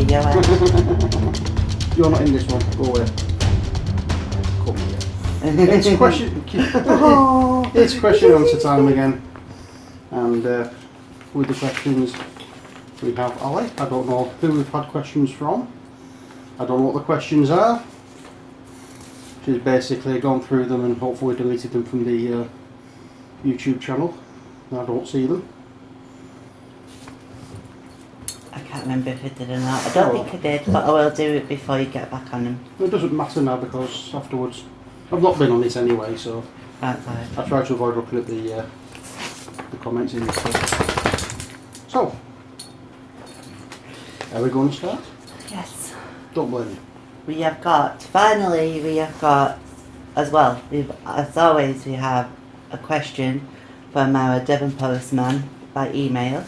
video out. You're not in this one. Go away. Come here. It's question. It's question and answer time again. And with the questions, we have Ali. I don't know who we've had questions from. I don't know what the questions are. She's basically gone through them and hopefully deleted them from the YouTube channel. I don't see them. I can't remember if I did or not. I don't think I did, but I will do it before you get back on them. It doesn't matter now because afterwards, I've not been on it anyway, so That's fine. I try to avoid looking at the comments in this stuff. So, are we going to start? Yes. Don't blame me. We have got, finally, as well, as always, we have a question from our Devon postman by email.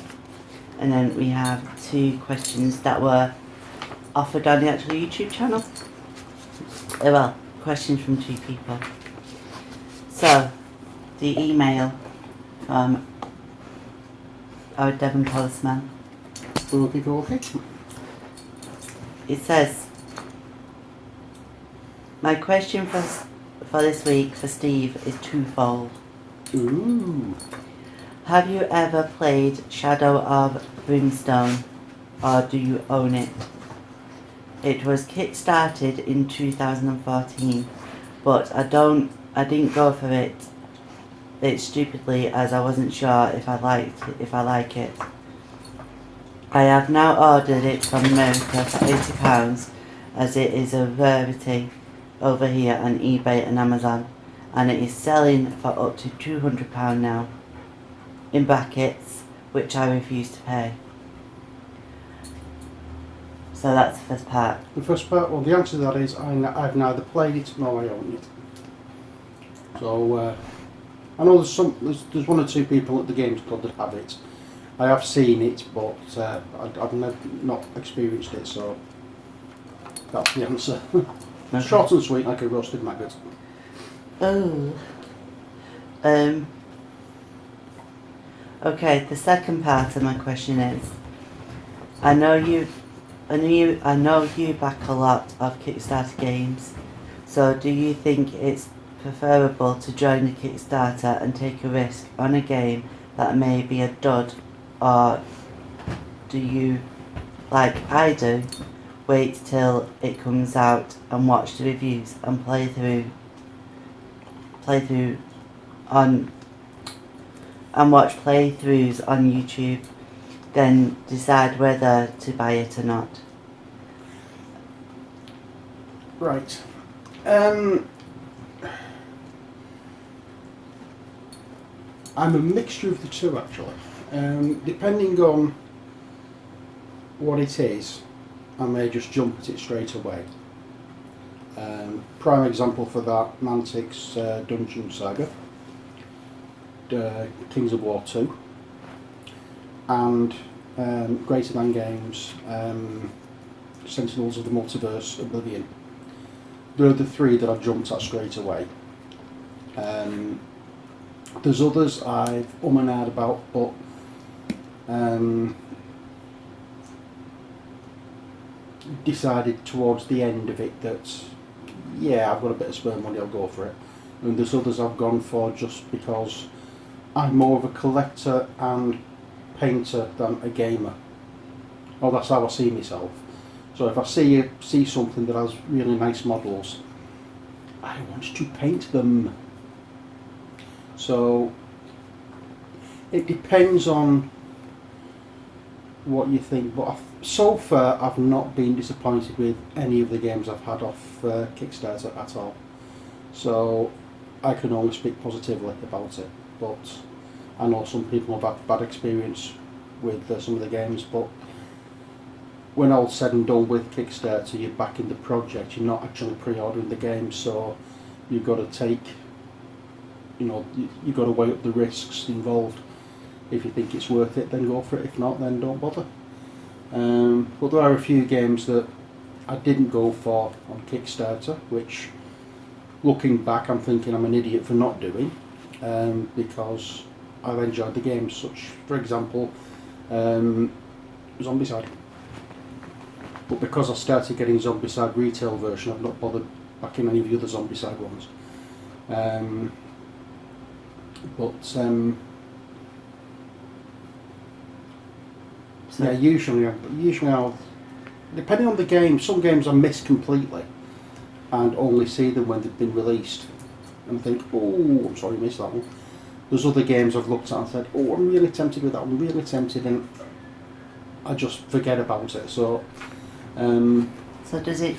And then we have 2 questions that were offered on the actual YouTube channel. Well, questions from 2 people. So, the email from our Devon postman. Okay. It says, my question for this week for Steve is twofold. Ooh. Have you ever played Shadow of Brimstone, or do you own it? It was kickstarted in 2014, but I didn't go for it stupidly as I wasn't sure if I like it. I have now ordered it from America for £80 as it is a rarity over here on eBay and Amazon, and it is selling for up to £200 now, in brackets, which I refuse to pay. So that's the first part. The first part, well, the answer to that is I've neither played it nor I own it. So I know there's 1 or 2 people at the Games Club that have it. I have seen it, but I've not experienced it, so that's the answer. Okay. Short and sweet, like a roasted maggot. Oh. Okay, the second part of my question is, I know you back a lot of Kickstarter games, so do you think it's preferable to join the Kickstarter and take a risk on a game that may be a dud, or do you, like I do, wait till it comes out and watch the reviews and play through and watch playthroughs on YouTube, then decide whether to buy it or not? Right. I'm a mixture of the two, actually. Depending on what it is, I may just jump at it straight away. Prime example for that, Mantic's Dungeon Saga, Kings of War 2, and Greater Than Games, Sentinels of the Multiverse, Oblivion. They're the 3 that I've jumped at straight away. There's others I've and ahhed about, but decided towards the end of it that, yeah, I've got a bit of spare money, I'll go for it. And there's others I've gone for just because I'm more of a collector and painter than a gamer. Well, that's how I see myself. So if I see something that has really nice models, I want to paint them. So it depends on what you think, but so far I've not been disappointed with any of the games I've had off Kickstarter at all. So I can only speak positively about it, but I know some people have had bad experience with some of the games, but when all's said and done with Kickstarter, you're backing the project, you're not actually pre-ordering the game, so you've got to take, you've got to weigh up the risks involved. If you think it's worth it, then go for it. If not, then don't bother. But there are a few games that I didn't go for on Kickstarter, which, looking back, I'm thinking I'm an idiot for not doing, because I've enjoyed the game. Such, for example, Zombicide. But because I started getting Zombicide retail version, I've not bothered backing any of the other Zombicide ones. Yeah, usually I'll, depending on the game, some games I miss completely and only see them when they've been released. And I think, oh, I'm sorry I missed that one. There's other games I've looked at and said, oh, I'm really tempted with that one, really tempted, and I just forget about it. So does it,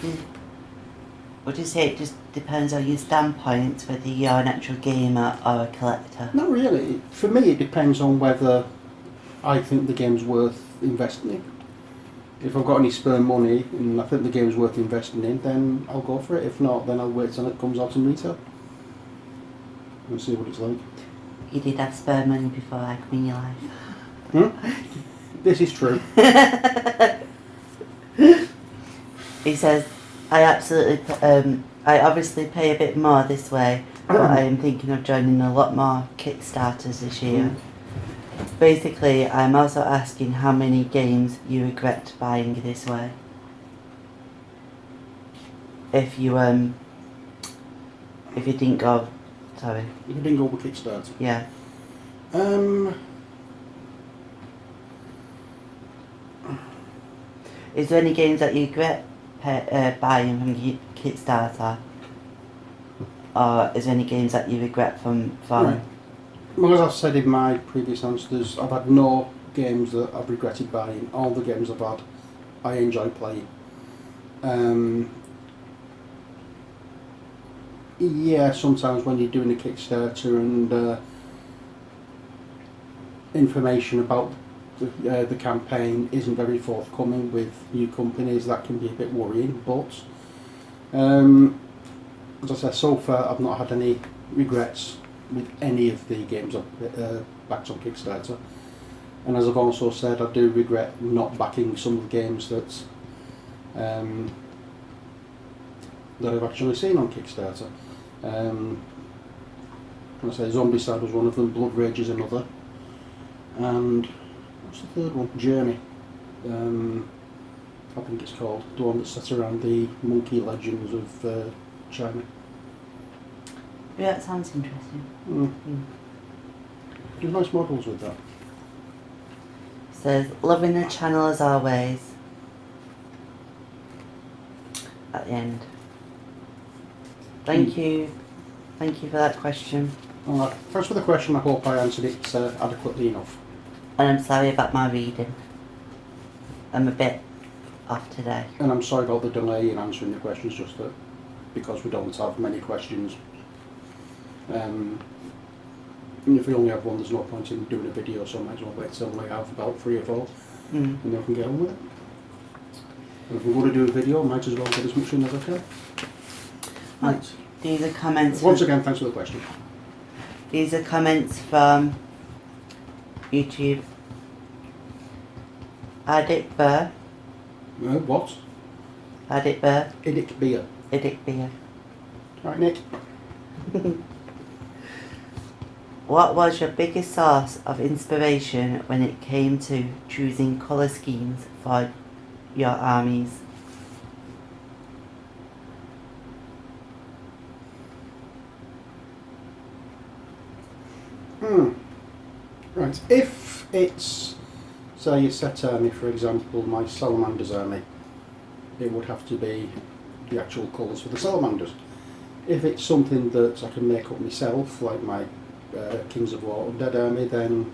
would you say it just depends on your standpoint, whether you're an actual gamer or a collector? not really. For me, it depends on whether I think the game's worth investing in. If I've got any spare money and I think the game's worth investing in, then I'll go for it. If not, then I'll wait till it comes out in retail and see what it's like. You did have spare money before I come in your life. This is true. He says, I obviously pay a bit more this way, but I am thinking of joining a lot more Kickstarters this year. Basically, I'm also asking how many games you regret buying this way. If you didn't go, sorry. If you didn't go with Kickstarter. Yeah. Is there any games that you regret buying from Kickstarter? Or is there any games that you regret from? Right. Well, as I've said in my previous answers, I've had no games that I've regretted buying. All the games I've had, I enjoy playing. Yeah, sometimes when you're doing a Kickstarter and information about the campaign isn't very forthcoming with new companies, that can be a bit worrying. But as I said, so far I've not had any regrets with any of the games I've backed on Kickstarter. And as I've also said, I do regret not backing some of the games that I've actually seen on Kickstarter. I say Zombicide was one of them, Blood Rage is another, and what's the third one? Journey. I think it's called, the one that's set around the monkey legends of China. Yeah, that sounds interesting. There's nice models with that. Says, loving the channel as always. At the end. Thank you for that question. Alright, thanks for the question. I hope I answered it adequately enough. And I'm sorry about my reading. I'm a bit off today. And I'm sorry about the delay in answering the questions, just that because we don't have many questions. And if we only have one, there's no point in doing a video, so I might as well wait till we have about 3 or 4 and then we can get on with it. And if we want to do a video, I might as well get as much in as I can. Right. These are comments. Once again, thanks for the question. These are comments from YouTube. Addict Bear. What? Addict Bear. Iddick Beer. Addict Beer. Right, Nick. What was your biggest source of inspiration when it came to choosing colour schemes for your armies? Right, if it's, say, a set army, for example, my Salamanders army, it would have to be the actual colours for the Salamanders. If it's something that I can make up myself, like my Kings of War Undead army, then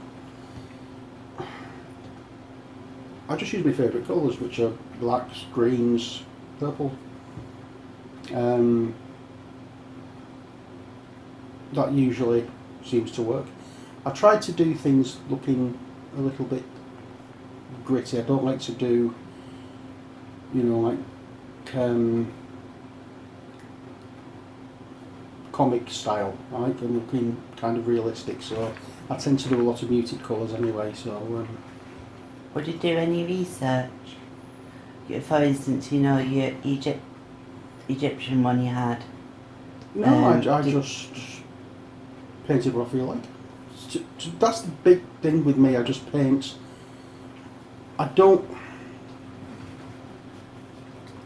I just use my favourite colours, which are blacks, greens, purple. That usually seems to work. I try to do things looking a little bit gritty. I don't like to do, you know, like comic style. I like them looking kind of realistic, so I tend to do a lot of muted colours anyway. So would you do any research? For instance, you know, your Egyptian one you had. No, I just painted what I feel like. That's the big thing with me. I just paint. I don't.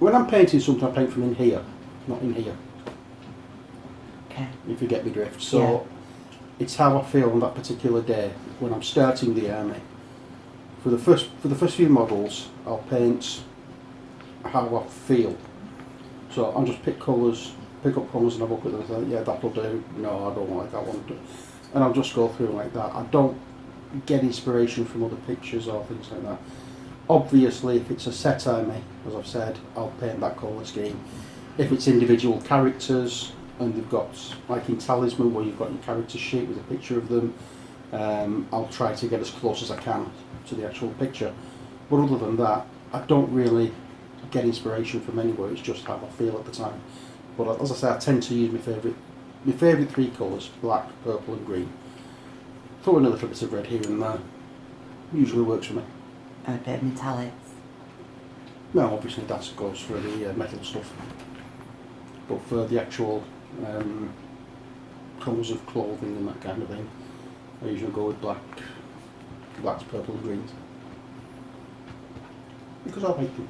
when I'm painting something, I paint from in here, not in here. Okay. If you get me drift. So it's how I feel on that particular day when I'm starting the army. For the first few models, I'll paint how I feel. So I'll just pick up colours and have a look at them and think, yeah, that'll do. No, I don't like that one. And I'll just go through like that. I don't get inspiration from other pictures or things like that. Obviously, if it's a set army, as I've said, I'll paint that colour scheme. If it's individual characters and they've got, like in Talisman, where you've got your character sheet with a picture of them, I'll try to get as close as I can to the actual picture. But other than that, I don't really get inspiration from anywhere. It's just how I feel at the time. But as I say, I tend to use my favourite three colours: black, purple, and green. Throw in a little bit of red here and there. Usually works for me. And a bit of metallics. No, obviously that goes for the metal stuff. But for the actual colours of clothing and that kind of thing, I usually go with blacks, purple, and greens. Because I like them.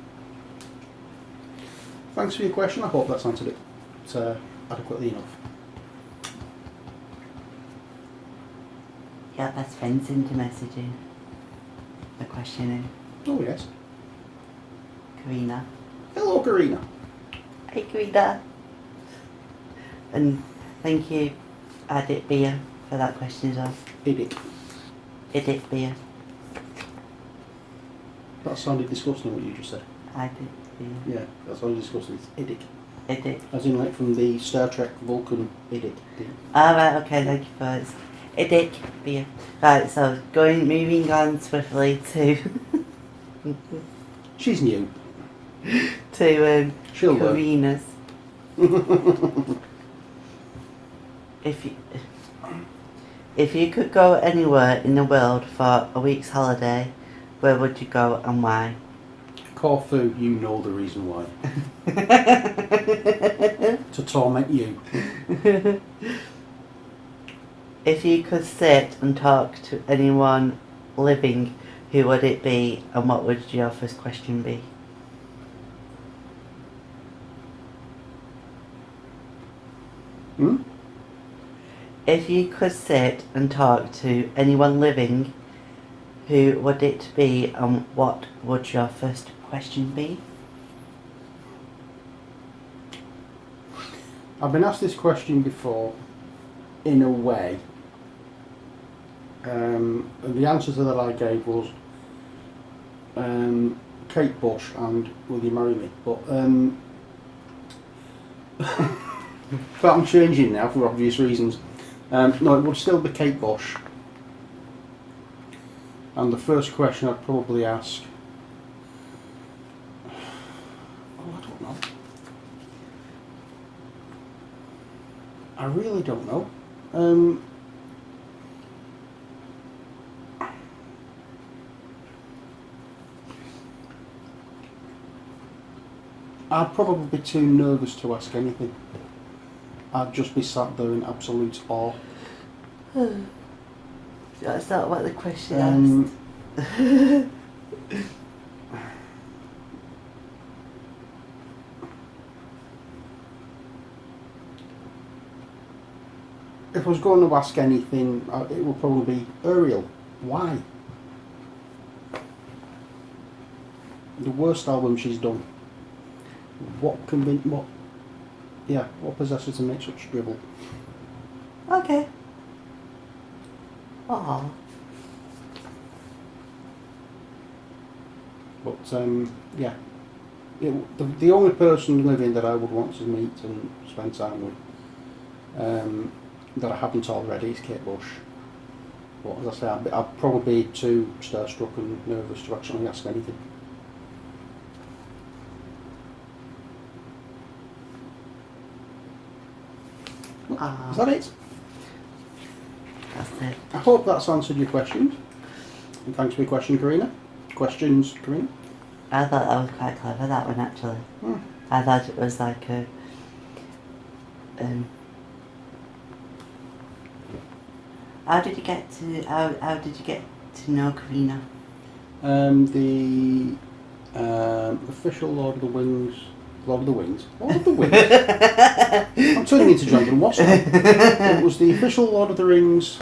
Thanks for your question. I hope that's answered it adequately enough. Your best friends into messaging. The questioning. Oh yes. Karina. Hello, Karina. Hey, Karina. And thank you, Adit Beer, for that question as well. Idic. Adit Beer. That sounded disgusting what you just said. Adit Beer. Yeah, that sounded disgusting. It's Idic. Adit. As in like from the Star Trek Vulcan Idic. Ah, right, okay, thank you for it. Adit Beer. Right, so moving on swiftly to She's new. to She'll learn. Karina's. If you could go anywhere in the world for a week's holiday, where would you go and why? Corfu, you know the reason why. To torment you. If you could sit and talk to anyone living, who would it be, and what would your first question be? Hmm? If you could sit and talk to anyone living, who would it be, and what would your first question be? I've been asked this question before, in a way. And the answer to that I gave was Kate Bush and Will You Marry Me? But but I'm changing now for obvious reasons. No, it would still be Kate Bush. And the first question I'd probably ask, I don't know. I really don't know. I'd probably be too nervous to ask anything. I'd just be sat there in absolute awe. That's not what the question asked. If I was going to ask anything, it would probably be Uriel. Why? The worst album she's done. What possessed her to make such dribble? Okay. Aww. But yeah, the only person living that I would want to meet and spend time with, that I haven't already, is Kate Bush. But as I say, I'd probably be too starstruck and nervous to actually ask anything. Is that it? That's it. I hope that's answered your questions. And thanks for your question, Karina. Questions, Karina? I thought that was quite clever, that one, actually. I thought it was like a... How did you get to know Karina? The official Lord of the Wings Lord of the Wings. Lord of the Wings. I'm turning into Jonathan Watts now. It was the official Lord of the Rings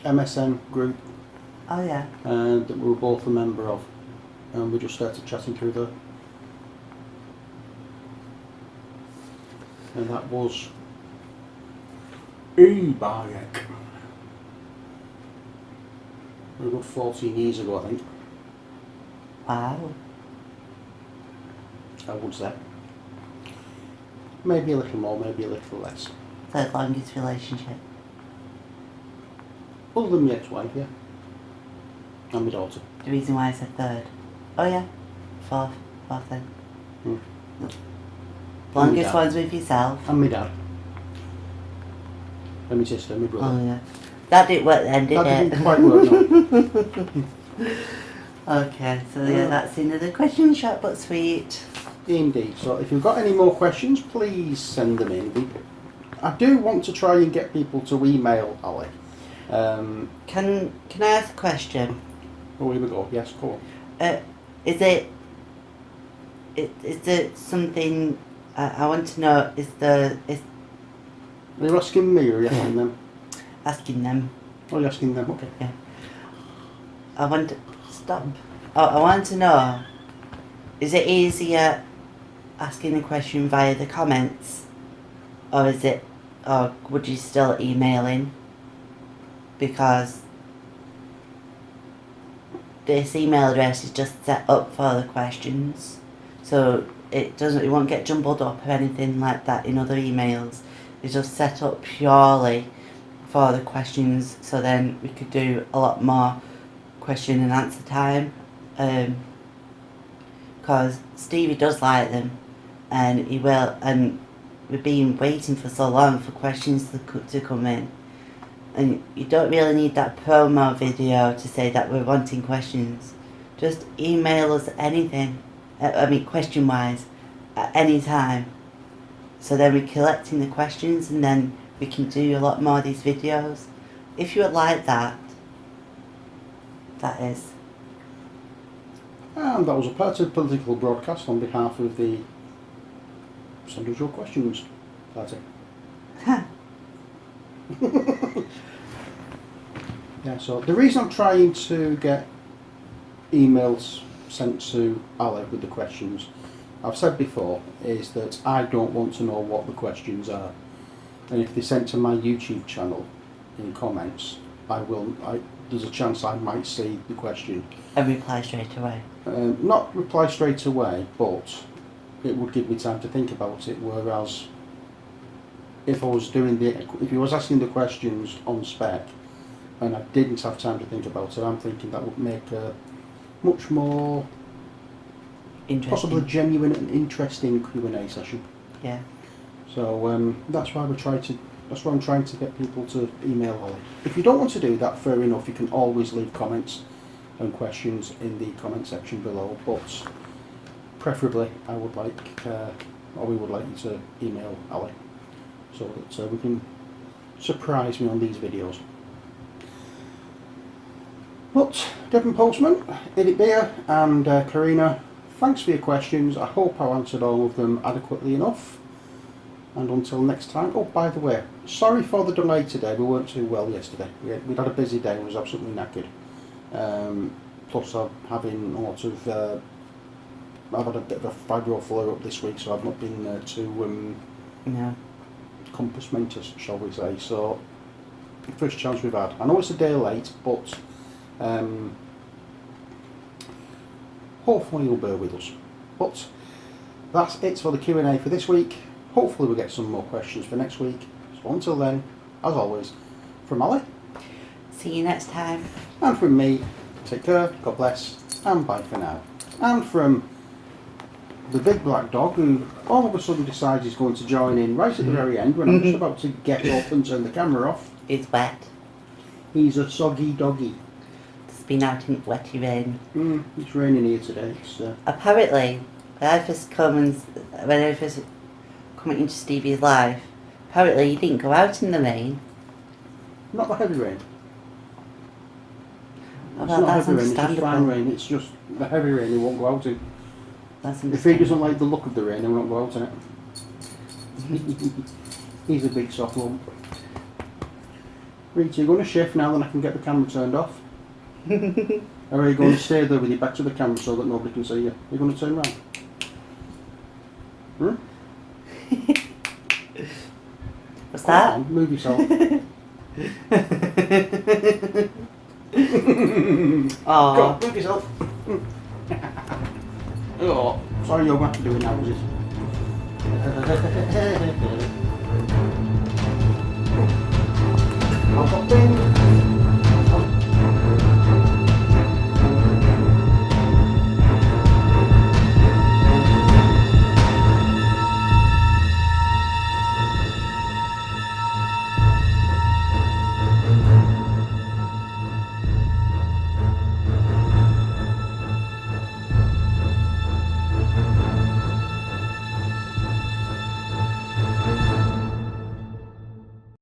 MSN group Oh yeah. that we were both a member of, and we just started chatting through there. And that was Bayek. A good 14 years ago, I think. Wow. I would say. Maybe a little more, maybe a little less. Third longest relationship. Other than my ex-wife, yeah. And my daughter. The reason why I said third. Oh yeah. Fourth then. Hmm. Longest dad. one's with yourself. And my dad. And my sister, and my brother. Oh yeah. That didn't work then, did That it? didn't quite work, no. Okay, so yeah, that's another question shot, but sweet. Indeed. So if you've got any more questions, please send them in. I do want to try and get people to email Ali. Can I ask a question? Oh, here we go. Yes, go on. Is it something I want to know? Is Are you asking me or are you asking them? asking them? Oh, you're asking them, okay. Yeah. I want to stop. Oh, I want to know. Is it easier asking the question via the comments, or would you still email in? Because this email address is just set up for the questions, so it won't get jumbled up or anything like that in other emails. It's just set up purely for the questions, so then we could do a lot more question and answer time, because Stevie does like them, and he will, and we've been waiting for so long for questions to come in, and you don't really need that promo video to say that we're wanting questions. Just email us anything, question wise, at any time, so then we're collecting the questions, and then we can do a lot more of these videos. If you would like that, that is. And that was a part of political broadcast on behalf of the Send Us Your Questions party. Yeah, so the reason I'm trying to get emails sent to Ali with the questions, I've said before, is that I don't want to know what the questions are. And if they're sent to my YouTube channel in comments, there's a chance I might see the question. And reply straight away. Not reply straight away, but it would give me time to think about it. Whereas, if he was asking the questions on spec, and I didn't have time to think about it, I'm thinking that would make a much more possibly genuine and interesting Q&A session. Yeah. So that's why I'm trying to get people to email Holly. If you don't want to do that, fair enough. You can always leave comments and questions in the comment section below. But preferably, we would like you to email Ali, so that we can surprise me on these videos. But Devon Postman, Edit Beer, and Karina, thanks for your questions. I hope I answered all of them adequately enough. And until next time. Oh, by the way, sorry for the delay today. We weren't too well yesterday. We'd had a busy day. I was absolutely knackered. Plus, I'm having a lot of. I've had a bit of a fibro flare-up this week, so I've not been too compass mentis, shall we say. So, first chance we've had. I know it's a day late, but hopefully you'll bear with us. But that's it for the Q&A for this week. Hopefully we'll get some more questions for next week. So until then, as always, from Ali. See you next time. And from me, take care, God bless, and bye for now. And from the big black dog, who all of a sudden decides he's going to join in right at the very end when I'm just about to get up and turn the camera off. It's wet. He's a soggy doggy. It's been out in wetty rain. It's raining here today. Apparently, when I first come into Stevie's life, apparently he didn't go out in the rain. Not the heavy rain. Oh, It's well, not that's heavy rain, it's just understandable. fine rain. It's just the heavy rain he won't go out in. That's If he doesn't like the look of the rain, he'll not go out in it. He's a big soft lump. Rita, you're going to shift now, then I can get the camera turned off. Or are you going to stay there with your back to the camera so that nobody can see you? You're going to turn around? Hmm? What's Come that? on, move yourself. Aww. Go on, move yourself. Oh, sorry, you're going to have to do it now, is it? I've got